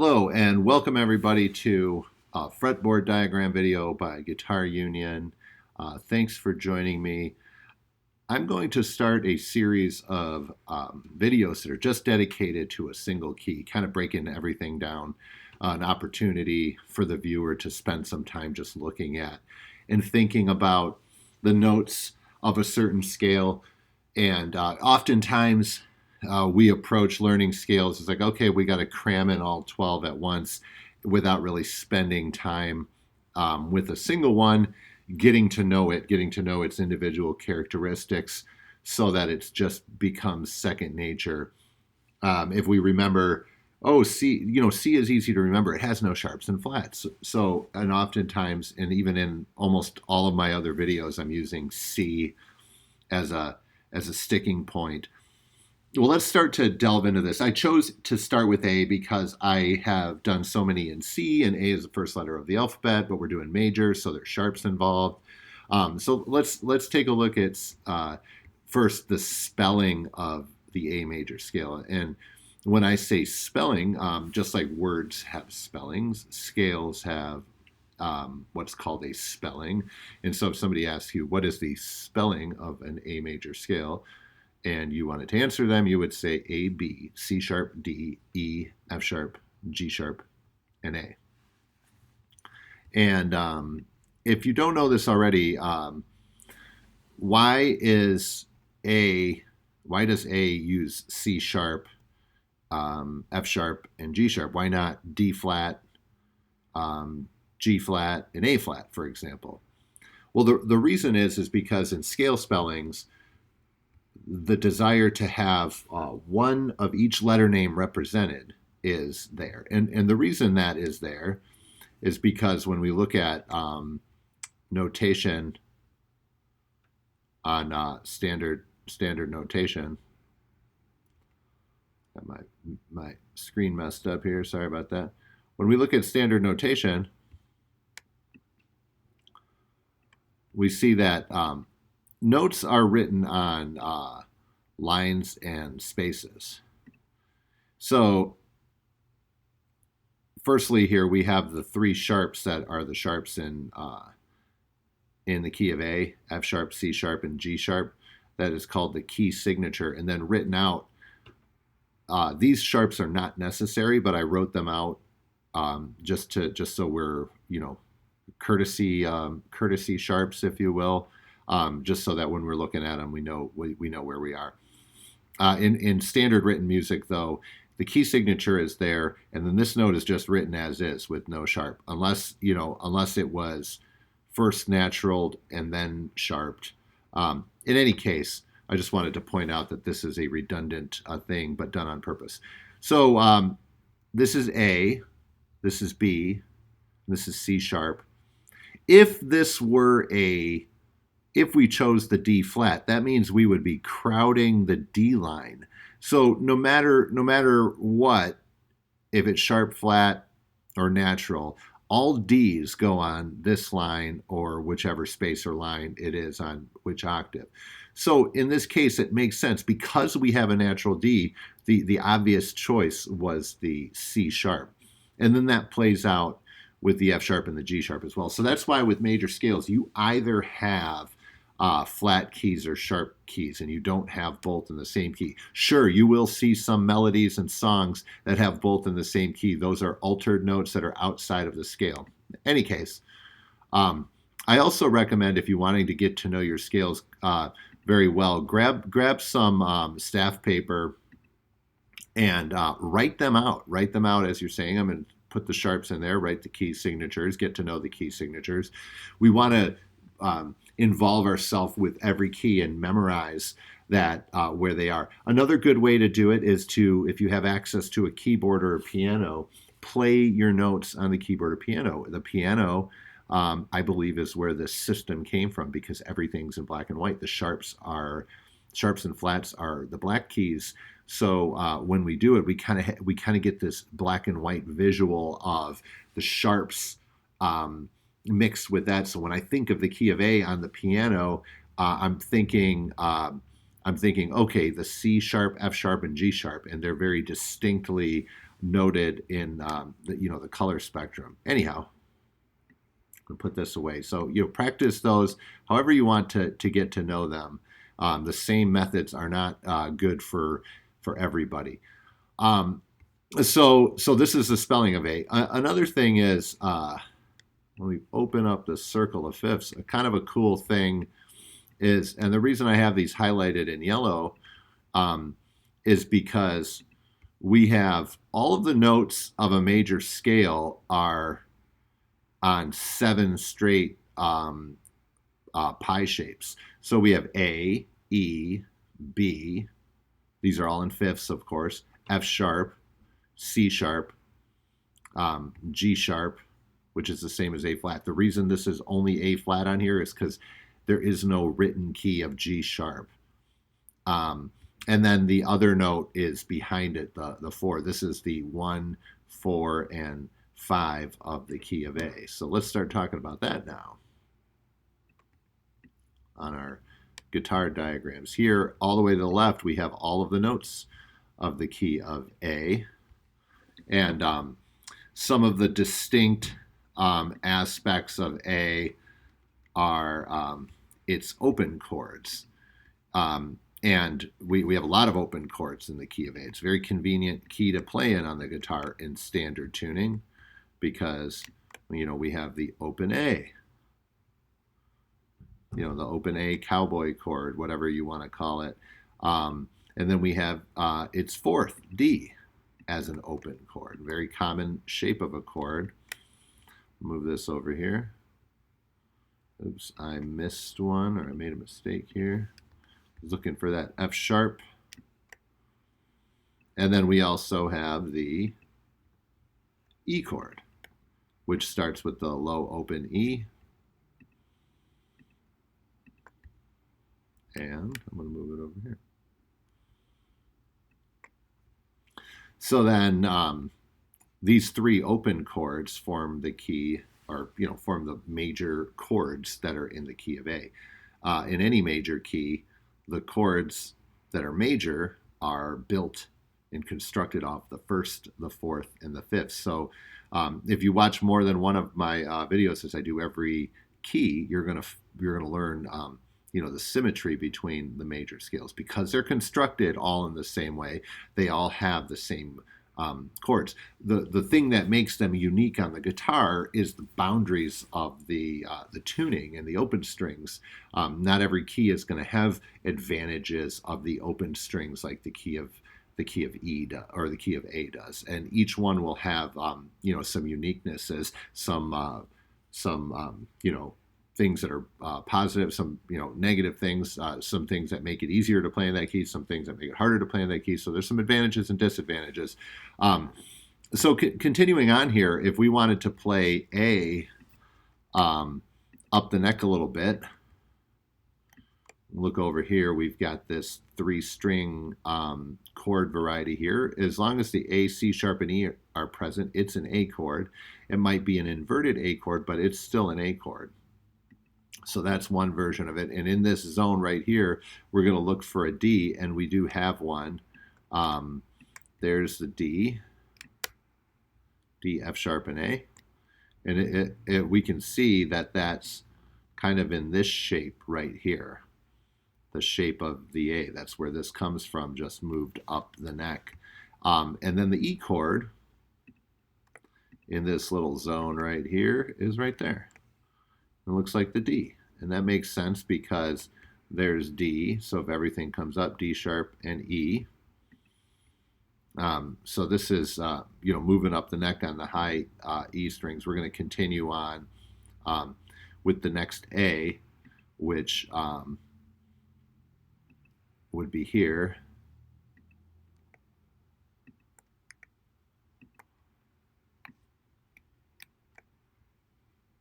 Hello and welcome everybody to a fretboard diagram video by Guitar Union. Thanks for joining me. I'm going to start a series of videos that are just dedicated to a single key, kind of breaking everything down, an opportunity for the viewer to spend some time just looking at and thinking about the notes of a certain scale. And oftentimes we approach learning scales as like, okay, we got to cram in all 12 at once without really spending time with a single one, getting to know its individual characteristics so that it just becomes second nature. If we remember, oh, C, C is easy to remember. It has no sharps and flats. So, and oftentimes, and even in almost all of my other videos, I'm using C as a sticking point. Well, let's start to delve into this. I chose to start with A because I have done so many in C, and A is the first letter of the alphabet, but we're doing major, so there's sharps involved. So let's take a look at first the spelling of the A major scale. And when I say spelling, just like words have spellings, scales have what's called a spelling. And so if somebody asks you, what is the spelling of an A major scale? And you wanted to answer them, you would say A, B, C sharp, D, E, F sharp, G sharp, and A. And if you don't know this already, why does A use C sharp, F sharp, and G sharp? Why not D flat, G flat, and A flat, for example? Well, the reason is because in scale spellings, the desire to have one of each letter name represented is there. And the reason that is there is because when we look at notation on standard notation, got my screen messed up here, sorry about that. When we look at standard notation, we see that notes are written on lines and spaces. So firstly here we have the three sharps that are the sharps in the key of A, F sharp, C sharp, and G sharp. That is called the key signature. And then written out, these sharps are not necessary, but I wrote them out just so we're, courtesy sharps, if you will. Just so that when we're looking at them, we know where we are. In standard written music, though, the key signature is there, and then this note is just written as is with no sharp, unless it was first naturaled and then sharped. In any case, I just wanted to point out that this is a redundant thing, but done on purpose. So this is A, this is B, this is C sharp. If we chose the D flat, that means we would be crowding the D line. So no matter what, if it's sharp, flat, or natural, all D's go on this line or whichever space or line it is on which octave. So in this case, it makes sense because we have a natural D, the obvious choice was the C sharp. And then that plays out with the F sharp and the G sharp as well. So that's why with major scales, you either have flat keys or sharp keys, and you don't have both in the same key. Sure, you will see some melodies and songs that have both in the same key. Those are altered notes that are outside of the scale. In any case, I also recommend, if you're wanting to get to know your scales very well, grab some staff paper and write them out. Write them out as you're saying them and put the sharps in there, write the key signatures, get to know the key signatures. We want to involve ourselves with every key and memorize that where they are. Another good way to do it is to, if you have access to a keyboard or a piano, play your notes on the keyboard or piano. The piano, I believe, is where this system came from because everything's in black and white. The sharps and flats are the black keys. So when we do it, we kind of get this black and white visual of the sharps mixed with that. So when I think of the key of A on the piano, I'm thinking, okay, the C sharp, F sharp, and G sharp, and they're very distinctly noted in the color spectrum. Anyhow, I'll put this away. So practice those however you want to get to know them. The same methods are not good for everybody. So this is the spelling of A. Another thing is when we open up the circle of fifths, a kind of a cool thing is, and the reason I have these highlighted in yellow is because we have all of the notes of a major scale are on 7 straight pi shapes. So we have A, E, B. These are all in fifths, of course. F sharp, C sharp, G sharp, which is the same as A flat. The reason this is only A flat on here is because there is no written key of G sharp. And then the other note is behind it, the 4. This is the 1, 4, and 5 of the key of A. So let's start talking about that now. On our guitar diagrams here, all the way to the left, we have all of the notes of the key of A. And some of the distinct aspects of A are its open chords. And we have a lot of open chords in the key of A. It's a very convenient key to play in on the guitar in standard tuning because, we have the open A. The open A cowboy chord, whatever you want to call it. And then we have its fourth, D, as an open chord. Very common shape of a chord. Move this over here. Oops, I missed one, or I made a mistake here. I was looking for that F sharp. And then we also have the E chord, which starts with the low open E. And I'm going to move it over here. So then these 3 open chords form the key, or form the major chords that are in the key of A. In any major key, the chords that are major are built and constructed off the first, the fourth, and the fifth. So if you watch more than one of my videos, as I do every key, you're gonna learn the symmetry between the major scales because they're constructed all in the same way. They all have the same chords. The thing that makes them unique on the guitar is the boundaries of the tuning and the open strings. Not every key is going to have advantages of the open strings like the key of E or the key of A does, and each one will have some uniquenesses, some things that are positive, some negative things, some things that make it easier to play in that key, some things that make it harder to play in that key. So there's some advantages and disadvantages. So continuing on here, if we wanted to play A up the neck a little bit, look over here, we've got this 3-string chord variety here. As long as the A, C sharp, and E are present, it's an A chord. It might be an inverted A chord, but it's still an A chord. So that's one version of it. And in this zone right here, we're going to look for a D, and we do have one. There's the D, F sharp, and A. And we can see that that's kind of in this shape right here, the shape of the A. That's where this comes from, just moved up the neck. And then the E chord in this little zone right here is right there. It looks like the D. And that makes sense because there's D. So if everything comes up, D sharp and E. So this is, moving up the neck on the high E strings. We're going to continue on with the next A, which would be here.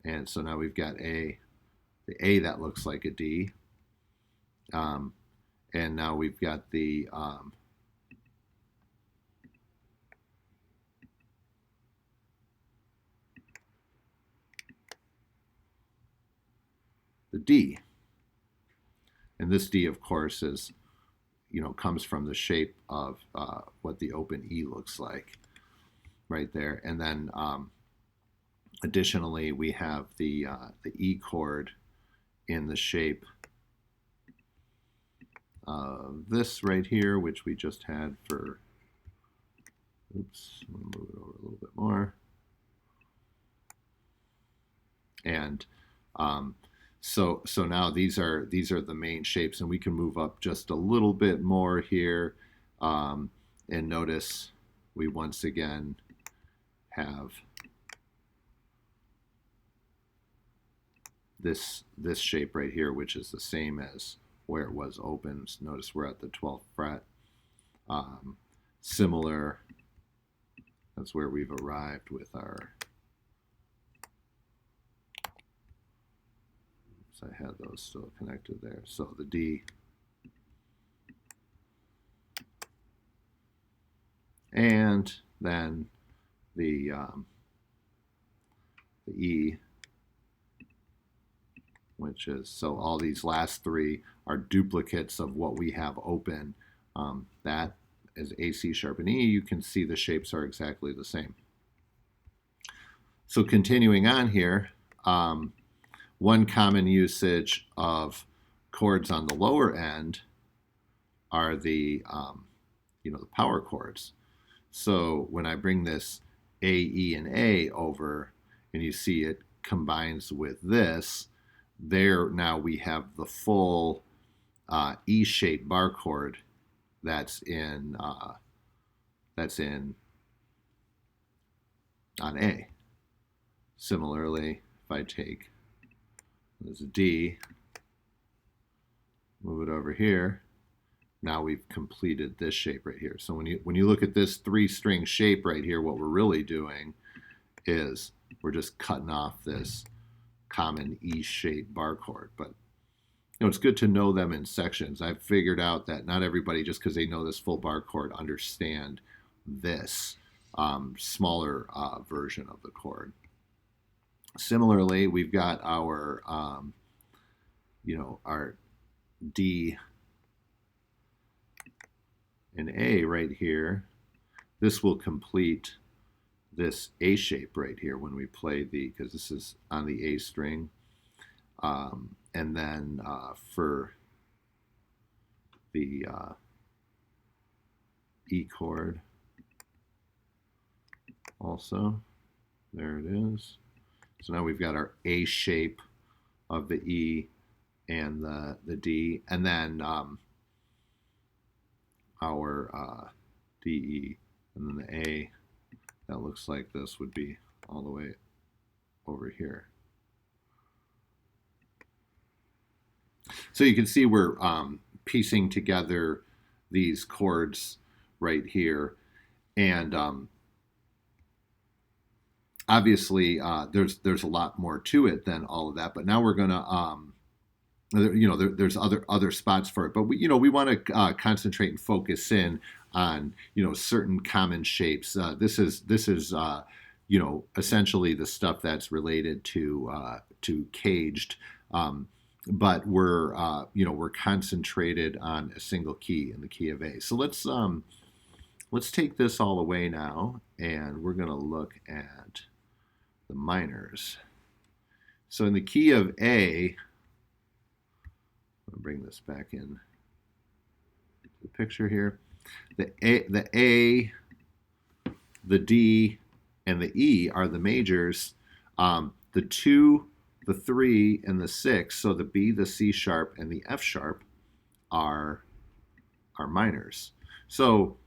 And so now we've got the A that looks like a D. And now we've got the D. And this D, of course, is, comes from the shape of what the open E looks like. right there. And then additionally, we have the E chord in the shape of this right here, which we just had for, oops, I'm going to move it over a little bit more. And so now these are the main shapes, and we can move up just a little bit more here, and notice we once again have this shape right here, which is the same as where it was open. So notice we're at the 12th fret. Similar, that's where we've arrived with our, so I had those still connected there. So the D and then the E, which is, so all these last three are duplicates of what we have open. That is A, C sharp, and E. You can see the shapes are exactly the same. So continuing on here, one common usage of chords on the lower end are the the power chords. So when I bring this A, E, and A over, and you see it combines with this, there now we have the full E-shaped bar chord that's in on A. Similarly, if I take this D, move it over here, now we've completed this shape right here. So when you look at this 3-string shape right here, what we're really doing is we're just cutting off this common E-shaped bar chord. But it's good to know them in sections. I've figured out that not everybody, just because they know this full bar chord, understand this smaller version of the chord. Similarly, we've got our our D and A right here. This will complete this A shape right here when we play because this is on the A string. And then for the E chord also, there it is. So now we've got our A shape of the E and the D, and then our D, E, and then the A that looks like this would be all the way over here. So you can see we're piecing together these chords right here, and obviously there's a lot more to it than all of that. But now we're gonna there's other spots for it, but we want to concentrate and focus in on certain common shapes. This is essentially the stuff that's related to caged. But we're concentrated on a single key in the key of A. So let's take this all away now, and we're going to look at the minors. So in the key of A, I'll bring this back in the picture here. The A, the D, and the E are the majors. The 2, the 3, and the 6, so the B, the C sharp, and the F sharp are minors. So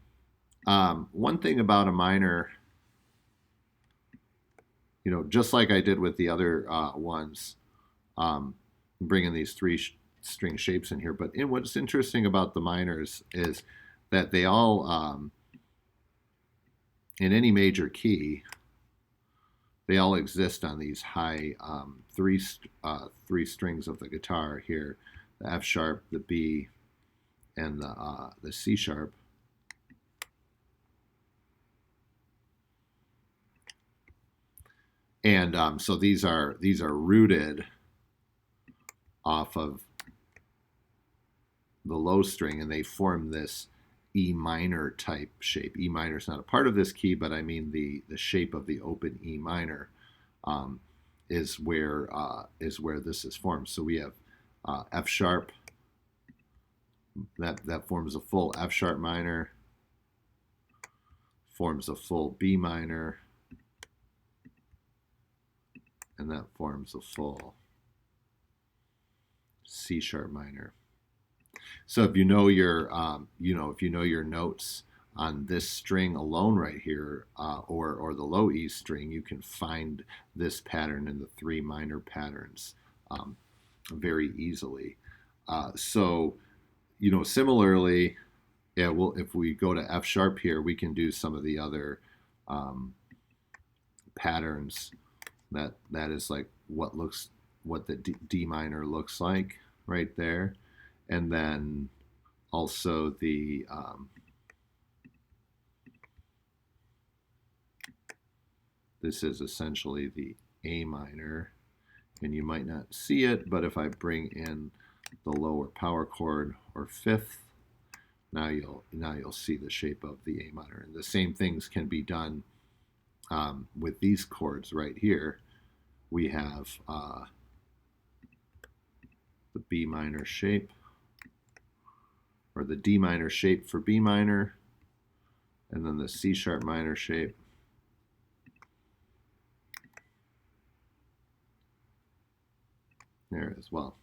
one thing about a minor, just like I did with the other ones, bringing these 3-string shapes in here, but what's interesting about the minors is that they all, in any major key, they all exist on these high three strings of the guitar here: the F sharp, the B, and the C sharp. And so these are rooted off of the low string, and they form this E minor type shape. E minor is not a part of this key, but I mean the shape of the open E minor um, is where this is formed. So we have F sharp, that forms a full F sharp minor, forms a full B minor, and that forms a full C sharp minor. So if you know your, if you know your notes on this string alone right here, or the low E string, you can find this pattern in the three minor patterns very easily. So, similarly, yeah, well, if we go to F sharp here, we can do some of the other patterns. That is like what the D minor looks like right there. And then also the this is essentially the A minor, and you might not see it, but if I bring in the lower power chord or fifth, now you'll see the shape of the A minor. And the same things can be done with these chords right here. We have the B minor shape, or the D minor shape for B minor, and then the C sharp minor shape. There as well.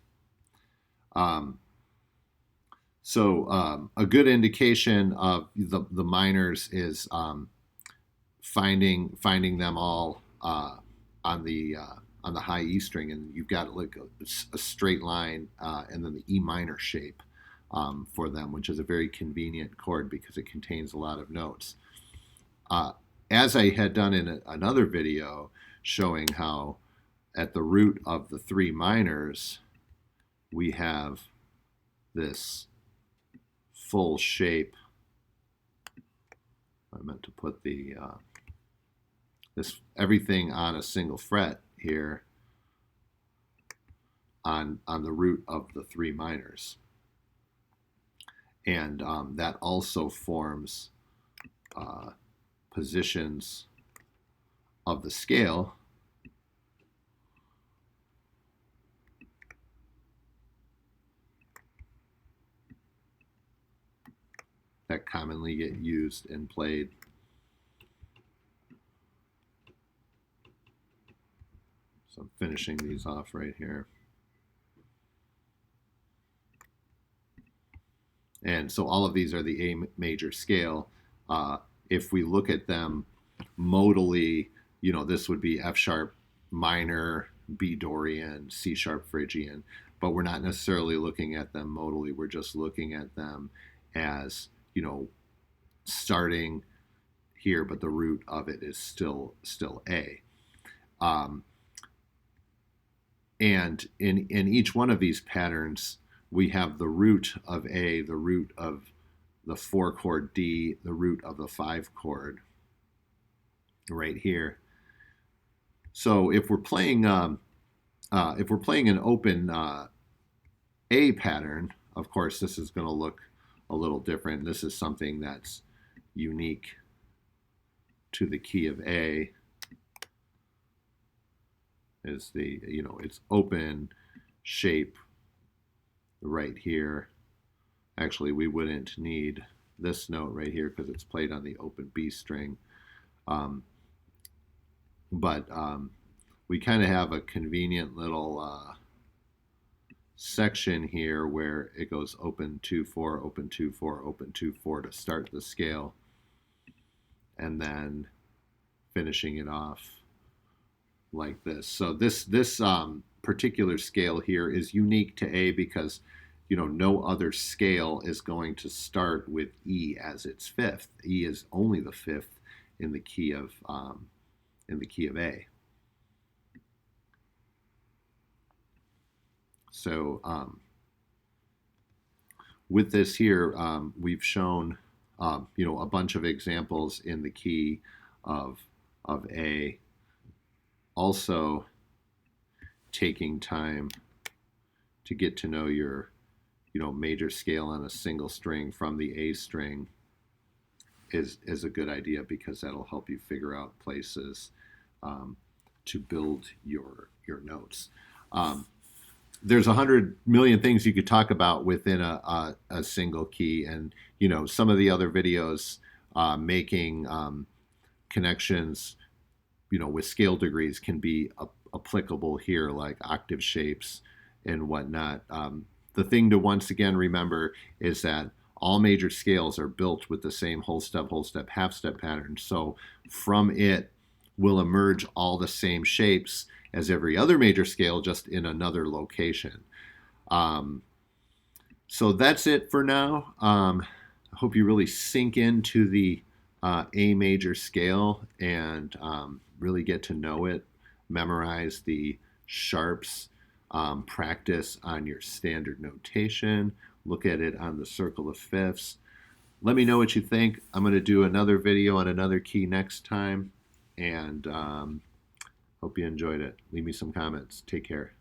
So a good indication of the minors is finding them all on the high E string, and you've got like a straight line, and then the E minor shape for them, which is a very convenient chord because it contains a lot of notes. As I had done in another video showing how at the root of the three minors we have this full shape. I meant to put the this everything on a single fret here on the root of the three minors, and that also forms positions of the scale that commonly get used and played. So I'm finishing these off right here. And so all of these are the A major scale. If we look at them modally, this would be F sharp minor, B Dorian, C sharp Phrygian, but we're not necessarily looking at them modally. We're just looking at them as, starting here, but the root of it is still A. And in each one of these patterns, we have the root of A, the root of the 4-chord D, the root of the 5-chord right here. So if we're playing an open A pattern, of course this is going to look a little different. This is something that's unique to the key of A. Is the it's open shape right here. Actually, we wouldn't need this note right here because it's played on the open B string. But we kind of have a convenient little section here where it goes open 2-4, open 2-4, open 2-4 to start the scale, and then finishing it off like this. So this particular scale here is unique to A because no other scale is going to start with E as its fifth. E is only the fifth in the key of A. So with this here, we've shown a bunch of examples in the key of A. Also taking time to get to know your major scale on a single string from the A string is a good idea, because that'll help you figure out places to build your notes. There's 100 million things you could talk about within a single key, and some of the other videos making connections with scale degrees can be applicable here, like octave shapes and whatnot. The thing to once again remember is that all major scales are built with the same whole step, half step pattern. So from it will emerge all the same shapes as every other major scale, just in another location. So that's it for now. I hope you really sink into the A major scale and really get to know it, memorize the sharps, practice on your standard notation, look at it on the circle of fifths. Let me know what you think. I'm going to do another video on another key next time, and hope you enjoyed it. Leave me some comments. Take care.